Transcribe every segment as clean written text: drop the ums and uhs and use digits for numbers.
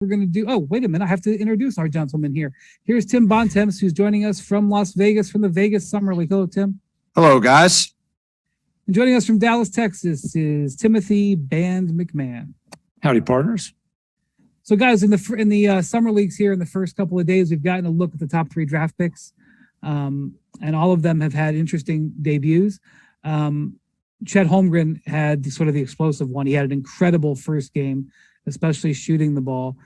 we're going to do. Oh, wait a minute. I have to introduce our gentleman here. Here's Tim Bontemps, who's joining us from Las Vegas, from the Vegas Summer League. Hello, Tim. Hello, guys. And joining us from Dallas, Texas is Timothy Band McMahon. Howdy, partners. So, guys, in the summer leagues here in the first couple of days, we've gotten a look at the top 3 draft picks, and all of them have had interesting debuts. Chet Holmgren had sort of the explosive one. He had an incredible first game, especially shooting the ball.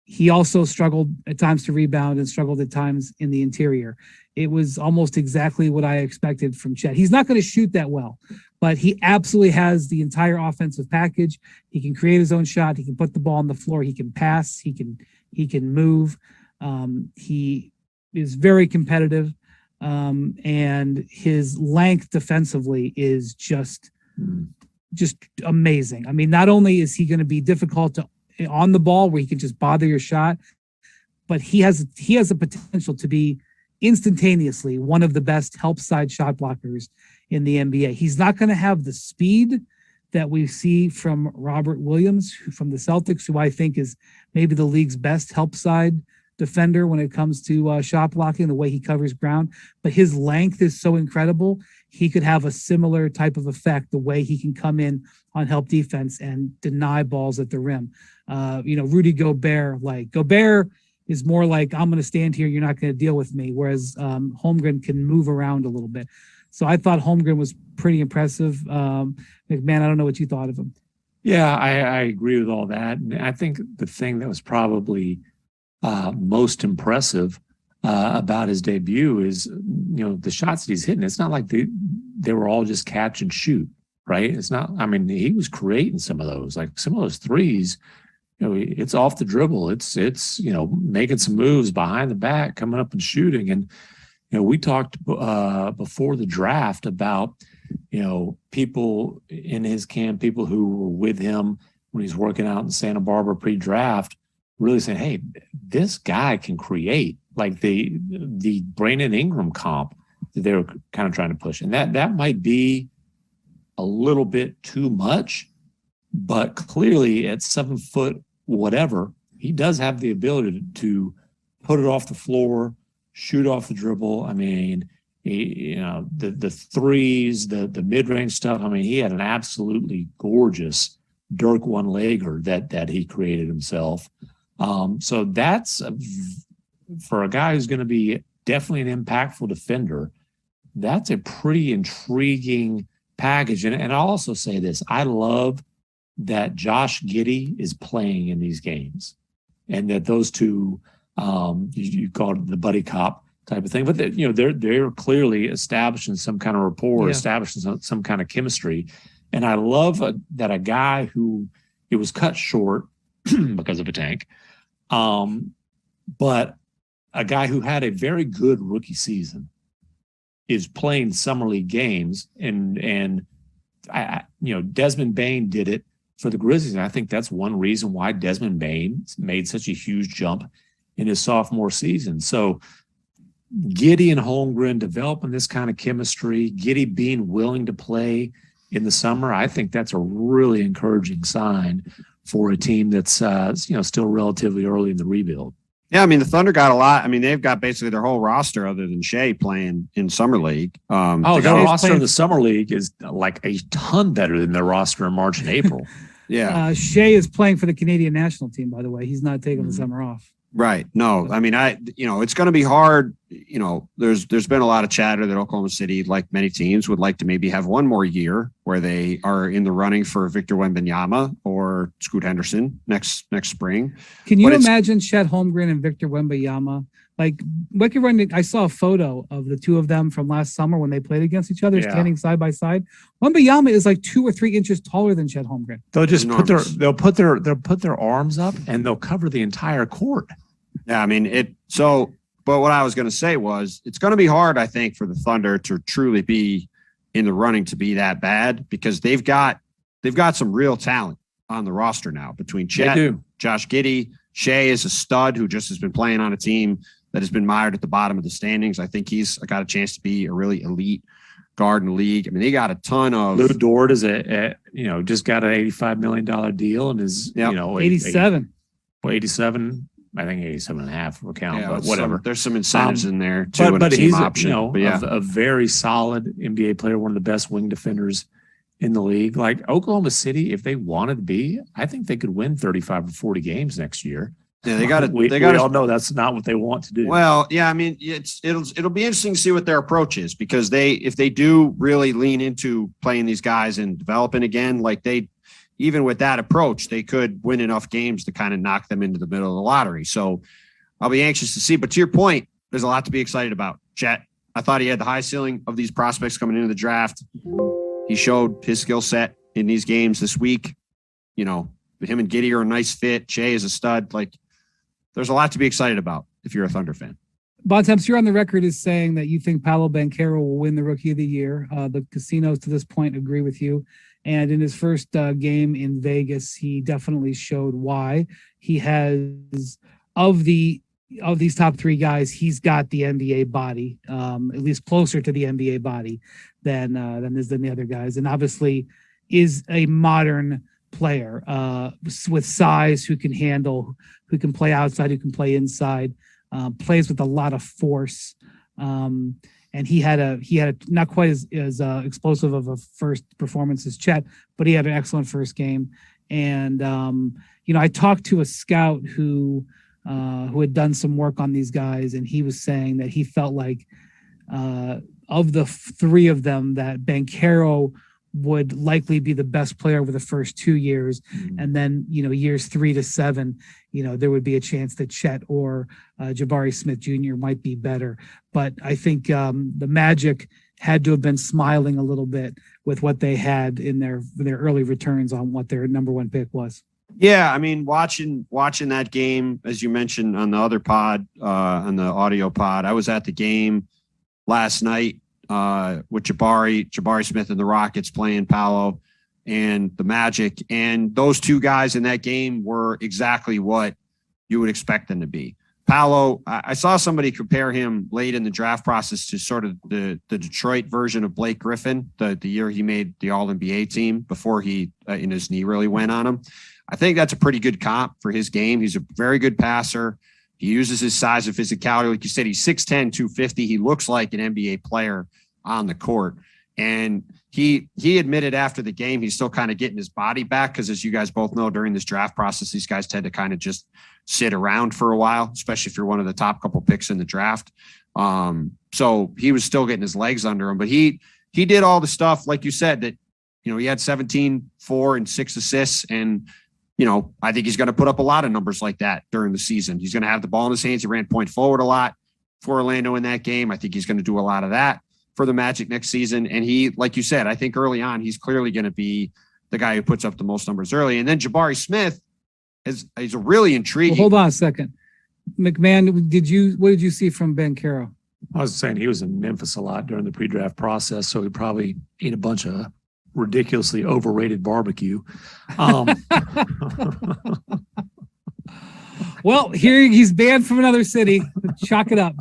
He also struggled at times to rebound and struggled at times in the interior. It was almost exactly what I expected from Chet. He's not going to shoot that well, but he absolutely has the entire offensive package. He can create his own shot. He can put the ball on the floor. He can pass. He can move. He is very competitive. And his length defensively is just amazing. I mean, not only is he going to be difficult on the ball where he can just bother your shot, but he has the potential to be instantaneously one of the best help side shot blockers in the NBA. He's not going to have the speed that we see from Robert Williams from the Celtics, who I think is maybe the league's best help side defender when it comes to shot blocking, the way he covers ground. But his length is so incredible. He could have a similar type of effect, the way he can come in on help defense and deny balls at the rim. Rudy Gobert is more like, I'm going to stand here, you're not going to deal with me, whereas Holmgren can move around a little bit. So I thought Holmgren was pretty impressive. McMahon, I don't know what you thought of him. Yeah, I agree with all that. And I think the thing that was probably most impressive about his debut is, the shots that he's hitting. It's not like they were all just catch and shoot, right? It's not, he was creating some of those, like some of those threes, it's off the dribble. It's making some moves behind the back, coming up and shooting. And, we talked before the draft about, people in his camp, people who were with him when he's working out in Santa Barbara pre-draft, really saying, hey, this guy can create, like the Brandon Ingram comp that they were kind of trying to push. And that might be a little bit too much, but clearly at 7 foot, whatever, he does have the ability to put it off the floor, shoot off the dribble. The threes, the mid-range stuff. He had an absolutely gorgeous Dirk one-legger that he created himself. So that's for a guy who's going to be definitely an impactful defender. That's a pretty intriguing package. And I'll also say this. I love that Josh Giddey is playing in these games and that those two, you call it the buddy cop type of thing, but they're clearly establishing some kind of rapport, establishing some kind of chemistry. And I love that a guy who it was cut short because of a tank, but a guy who had a very good rookie season is playing summer league games, and Desmond Bane did it for the Grizzlies, and I think that's one reason why Desmond Bane made such a huge jump in his sophomore season. So Giddey and Holmgren developing this kind of chemistry, Giddey being willing to play in the summer, I think that's a really encouraging sign for a team that's still relatively early in the rebuild. Yeah, the Thunder got a lot. They've got basically their whole roster other than Shea playing in Summer League. The roster in the Summer League is like a ton better than their roster in March and April. Yeah. Shea is playing for the Canadian national team, by the way. He's not taking the summer off. Right. No, it's going to be hard. There's been a lot of chatter that Oklahoma City, like many teams, would like to maybe have one more year where they are in the running for Victor Wembanyama or Scoot Henderson next spring. Can you imagine Chet Holmgren and Victor Wembanyama? I saw a photo of the two of them from last summer when they played against each other, standing side by side. Wembanyama is like 2 or 3 inches taller than Chet Holmgren. They'll just put their arms up and they'll cover the entire court. Yeah, but what I was going to say was it's going to be hard, I think, for the Thunder to truly be in the running to be that bad because they've got some real talent on the roster now between Chet, Josh Giddey. Shea is a stud who just has been playing on a team that has been mired at the bottom of the standings. I think he's got a chance to be a really elite guard in the league. They got a ton of. Lou Dort is just got an $85 million deal and is 87. well, 87. I think 87 and a half for count, but whatever. There's some incentives in there too. But he's option. Yeah. A very solid NBA player, one of the best wing defenders in the league. Like Oklahoma City, if they wanted to be, I think they could win 35 or 40 games next year. Yeah, they got to. We all know that's not what they want to do. Well, yeah, I mean, it'll be interesting to see what their approach is, because if they do really lean into playing these guys and developing again, like even with that approach, they could win enough games to kind of knock them into the middle of the lottery. So I'll be anxious to see. But to your point, there's a lot to be excited about. Chet, I thought he had the high ceiling of these prospects coming into the draft. He showed his skill set in these games this week. You know, him and Giddey are a nice fit. Shea is a stud. Like, there's a lot to be excited about if you're a Thunder fan. Bontemps, you're on the record as saying that you think Paolo Banchero will win the Rookie of the Year. The casinos to this point agree with you. And in his first game in Vegas, he definitely showed why. He has, of these top three guys, he's got the NBA body, at least closer to the NBA body than the other guys. And obviously is a modern player with size, who can handle, who can play outside, who can play inside, plays with a lot of force. And he had a not quite as explosive of a first performance as Chet, but he had an excellent first game. And I talked to a scout who had done some work on these guys, and he was saying that he felt like of the three of them, that Banchero would likely be the best player over the first 2 years. Mm-hmm. And then, years 3 to 7, there would be a chance that Chet or Jabari Smith Jr. might be better. But I think the Magic had to have been smiling a little bit with what they had in their early returns on what their number one pick was. Yeah, I mean, watching that game, as you mentioned on the other pod, on the audio pod, I was at the game last night with Jabari Smith and the Rockets playing Paolo and the Magic. And those two guys in that game were exactly what you would expect them to be. Paolo, I saw somebody compare him late in the draft process to sort of the Detroit version of Blake Griffin, the year he made the All-NBA team before he in his knee really went on him. I think that's a pretty good comp for his game. He's a very good passer. He uses his size and physicality. Like you said, he's 6'10", 250. He looks like an NBA player on the court. And he admitted after the game, he's still kind of getting his body back, because as you guys both know, during this draft process, these guys tend to kind of just sit around for a while, especially if you're one of the top couple picks in the draft. So he was still getting his legs under him, but he did all the stuff, like you said, that, he had 17, 4 and 6 assists. And, I think he's going to put up a lot of numbers like that during the season. He's going to have the ball in his hands. He ran point forward a lot for Orlando in that game. I think he's going to do a lot of that for the Magic next season. And he, like you said, I think early on, he's clearly going to be the guy who puts up the most numbers early. And then Jabari Smith is a really intriguing. Well, hold on a second. McMahon, what did you see from Banchero? I was saying he was in Memphis a lot during the pre-draft process, so he probably ate a bunch of ridiculously overrated barbecue. Well, here he's banned from another city. Chalk it up.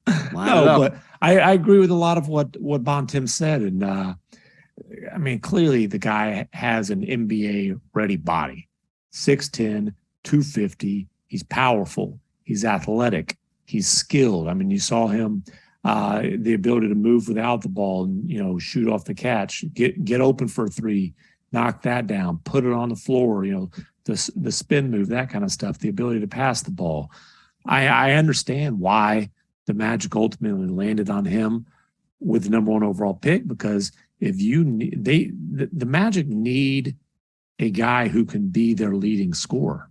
But I agree with a lot of what Bontemps said. And I mean, clearly the guy has an NBA ready body. 6'10", 250. He's powerful. He's athletic. He's skilled. I mean, you saw him, the ability to move without the ball and, shoot off the catch, get open for a three, knock that down, put it on the floor, the spin move, that kind of stuff, the ability to pass the ball. I understand why the Magic ultimately landed on him with the number one overall pick, because if the Magic need a guy who can be their leading scorer,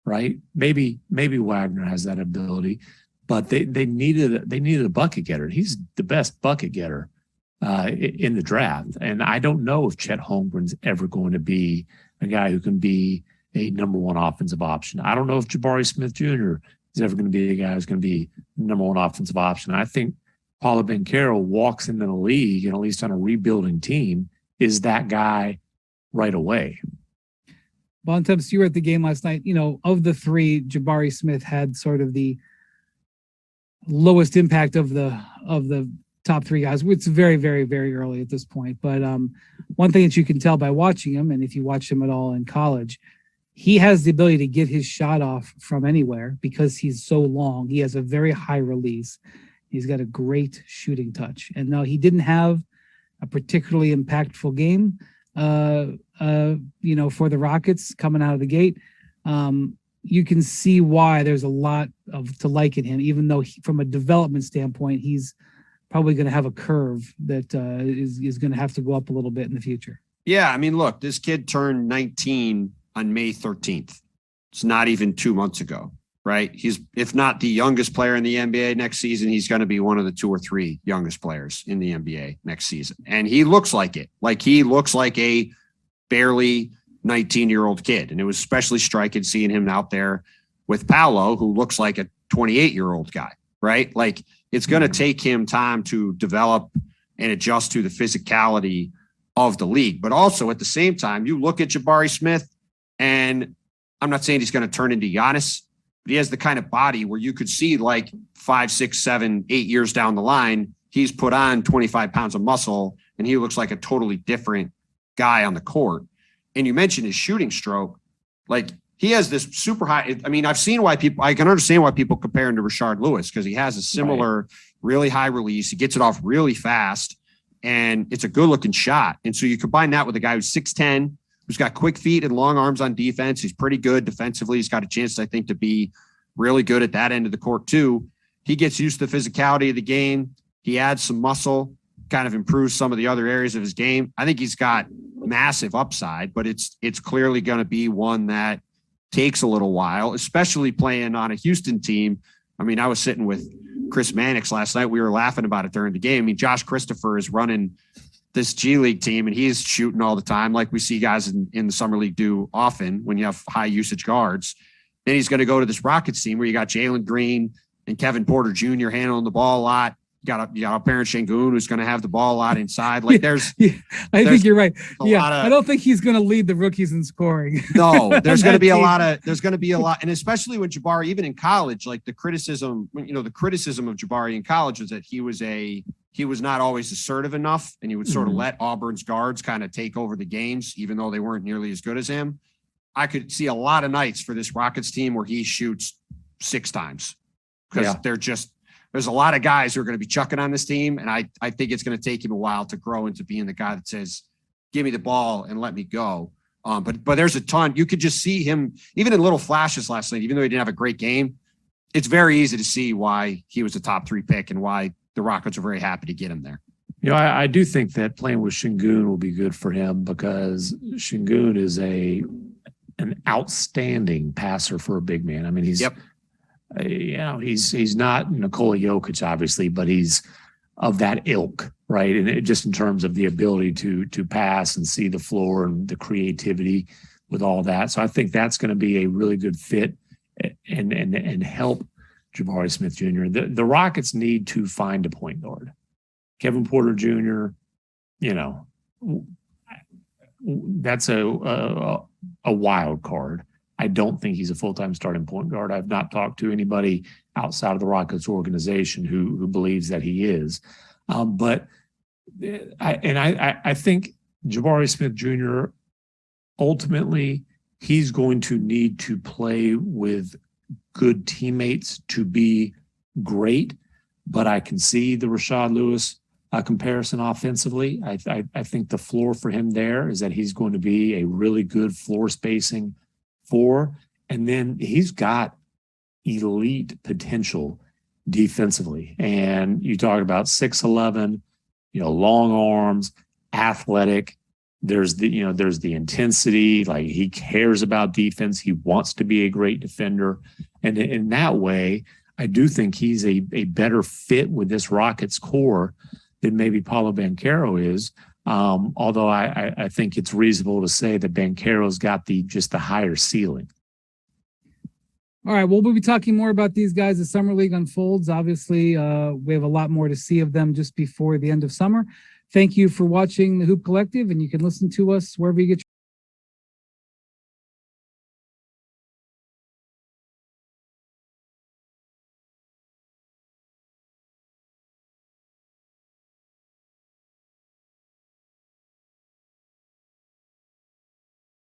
right? Maybe Wagner has that ability, but they needed a bucket getter. He's the best bucket getter in the draft, and I don't know if Chet Holmgren's ever going to be a guy who can be a number one offensive option. I don't know if Jabari Smith Jr. is ever going to be a guy who's going to be the number one offensive option. I think Paolo Banchero walks into the league, and at least on a rebuilding team, is that guy right away. Bontemps, you were at the game last night. Of the three, Jabari Smith had sort of the lowest impact of the top three guys. It's very, very, very early at this point. But one thing that you can tell by watching him, and if you watched him at all in college, he has the ability to get his shot off from anywhere because he's so long. He has a very high release. He's got a great shooting touch. And no, he didn't have a particularly impactful game, for the Rockets coming out of the gate. You can see why there's a lot to like in him, even though from a development standpoint, he's probably going to have a curve that is going to have to go up a little bit in the future. Yeah, I mean, look, this kid turned 19 on May 13th. It's not even 2 months ago, right? He's, if not the youngest player in the NBA next season, he's going to be one of the 2 or 3 youngest players in the NBA next season. And he looks like it. Like, he looks like a barely 19-year-old kid. And it was especially striking seeing him out there with Paolo, who looks like a 28-year-old guy, right? Like, it's going to take him time to develop and adjust to the physicality of the league. But also at the same time, you look at Jabari Smith, and I'm not saying he's going to turn into Giannis, but he has the kind of body where you could see like 5, 6, 7, 8 years down the line, he's put on 25 pounds of muscle and he looks like a totally different guy on the court. And you mentioned his shooting stroke. Like, he has this super high. I mean, I can understand why people compare him to Rashard Lewis, because he has a similar, really high release. He gets it off really fast, and it's a good looking shot. And so you combine that with a guy who's 6'10", who's got quick feet and long arms on defense. He's pretty good defensively. He's got a chance, I think, to be really good at that end of the court too. He gets used to the physicality of the game. He adds some muscle, kind of improves some of the other areas of his game. I think he's got massive upside, but it's clearly going to be one that takes a little while, especially playing on a Houston team. I mean, I was sitting with Chris Mannix last night. We were laughing about it during the game. I mean, Josh Christopher is running this G League team, and he's shooting all the time, like we see guys in the summer league do often when you have high usage guards. Then he's going to go to this Rockets team where you got Jalen Green and Kevin Porter Jr. handling the ball a lot. You got a parent Şengün who's going to have the ball a lot inside. Like, I think you're right. Yeah, I don't think he's going to lead the rookies in scoring. No, there's going to be a lot, and especially when Jabari, even in college, like the criticism of Jabari in college was that he was not always assertive enough, and he would sort of let Auburn's guards kind of take over the games, even though they weren't nearly as good as him. I could see a lot of nights for this Rockets team where he shoots 6 times, because there's a lot of guys who are going to be chucking on this team. And I think it's going to take him a while to grow into being the guy that says, give me the ball and let me go. But there's a ton. You could just see him, even in little flashes last night, even though he didn't have a great game. It's very easy to see why he was a top 3 pick and why the Rockets are very happy to get him there. I do think that playing with Şengün will be good for him, because Şengün is an outstanding passer for a big man. I mean, he's not Nikola Jokic, obviously, but he's of that ilk, right? And just in terms of the ability to pass and see the floor and the creativity with all that. So I think that's going to be a really good fit and help Jabari Smith Jr. The Rockets need to find a point guard. Kevin Porter Jr., that's a wild card. I don't think he's a full-time starting point guard. I've not talked to anybody outside of the Rockets organization who believes that he is. But I think Jabari Smith Jr., ultimately, he's going to need to play with good teammates to be great. But I can see the Rashard Lewis comparison offensively. I think the floor for him there is that he's going to be a really good floor spacing 4, and then he's got elite potential defensively. And you talk about 6'11", long arms, athletic. There's the intensity, like he cares about defense. He wants to be a great defender. And in that way, I do think he's a better fit with this Rockets core than maybe Paolo Banchero is. Although I think it's reasonable to say that Banchero's got the higher ceiling. All right, we'll be talking more about these guys as Summer League unfolds. Obviously, we have a lot more to see of them just before the end of summer. Thank you for watching the Hoop Collective, and you can listen to us wherever you get your